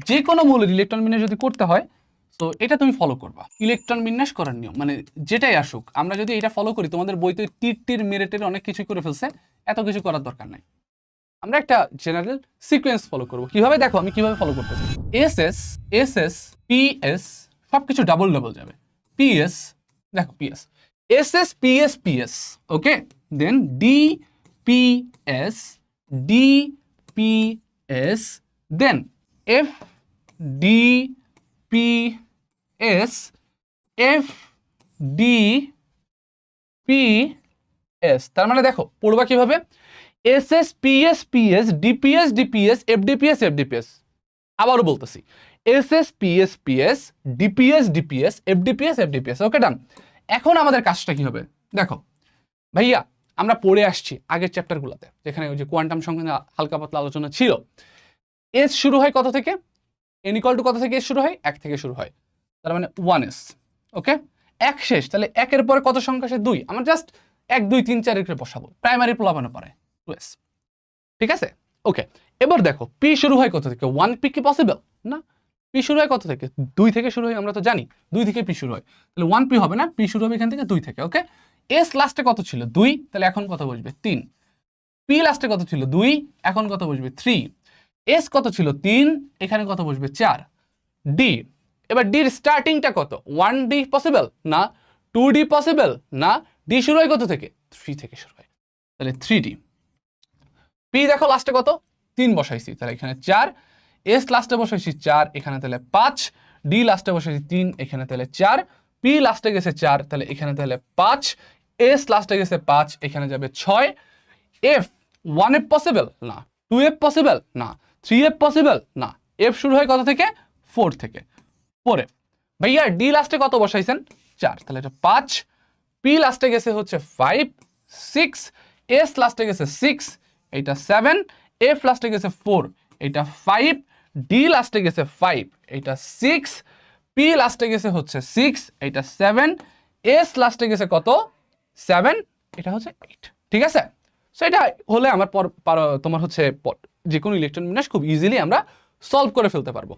যে কোনো মৌলের ইলেকট্রন বিন্যাস যদি করতে হয়, তো এটা তুমি ফলো করবা। ইলেকট্রন বিন্যাস করার নিয়ম মানে যেটাই আসুক, আমরা যদি এটা ফলো করি, তোমাদের বইতে টির মেরেটের অনেক কিছু করে ফেলছে, এত কিছু করার দরকার নাই। আমরা একটা জেনারেল সিকোয়েন্স ফলো করব। কিভাবে দেখো আমি কিভাবে ফলো করতেছি। S S S S P S সবকিছু ডাবল ডাবল যাবে। পি এস, দেখো P S S S P S P S, okay. Then D P S D P S, then F D P S F D P S. তার মানে দেখো পড়বা কিভাবে, S S P S P S DPS DPS FDPS FDPS. আবারও বলতেছি, S S P S P S DPS DPS FDPS FDPS. ওকে ডান। এখন আমাদের কাজটা কি হবে দেখো ভাইয়া, আমরা পড়ে আসছি আগের চ্যাপ্টারগুলোতে, যেখানে ওই যে কোয়ান্টাম সংখ্যা হালকা পাতলা আলোচনা ছিল। এস শুরু হয় কত থেকে, এন ইকুয়াল টু কত থেকে এস শুরু হয়, 1 থেকে শুরু হয়, তার মানে 1s। ওকে, 1 শেষ, তাহলে 1-এর পরে কত সংখ্যা আসে, 2। আমরা জাস্ট 1 2 3 4 করে বসাবো, প্রাইমারি প্লাবানো পরে 2s। ঠিক আছে, ওকে। এবার দেখো পি শুরু হয় কত থেকে, 1p কি পসিবল না। পি শুরু হয় কত থেকে, 2 থেকে শুরু হয়, আমরা তো জানি 2 থেকে পি শুরু হয়, তাহলে 1p হবে না, পি শুরু হবে এখান থেকে 2 থেকে। ওকে, এস লাস্টে কত ছিল, 2, তাহলে এখন কত বসবে, 3। পি লাস্টে কত ছিল, 2, এখন কত বসবে, 3। এস কত ছিল, 3, এখানে কত বসবে, 4। ডি, এবার ডির স্টার্টিংটা কত, 1d পসিবল না, 2d পসিবল না, ডি শুরু হয় কত থেকে, 3 থেকে শুরু হয়, তাহলে 3d। পি দেখো লাস্টে কত, 3 বসাইছি, তাহলে এখানে 4। এস লাস্টে বসাইছি 4, এখানে তাহলে 5। ডি লাস্টে বসাইছি 3, এখানে তাহলে 4। পি লাস্টে গেছে 4, তাহলে এখানে তাহলে 5। এস লাস্টে গেছে 5, এখানে যাবে 6। এফ 1f পসিবল না, 2f পসিবল না, 3f পসিবল না। এফ শুরু হয় কত থেকে, 4 থেকে, 4f। ভাইয়া ডি লাস্টে কত বসাইছেন, 4, তাহলে এটা 5। পি লাস্টে গেছে হচ্ছে 5, 6। এস লাস্টে গেছে 6, এটা 7। এফ লাস্টে গেছে 4, এটা 5। ডি লাস্টে গেছে 5, এটা 6। পি লাস্টে গেছে হচ্ছে 6, এটা 7। এস লাস্টে গেছে কত, 7, এটা হচ্ছে 8। ঠিক আছে, সো এটা হলে আমার তোমার হচ্ছে যে কোনো ইলেকট্রন বিন্যাস খুব ইজিলি আমরা সলভ করে ফেলতে পারবো।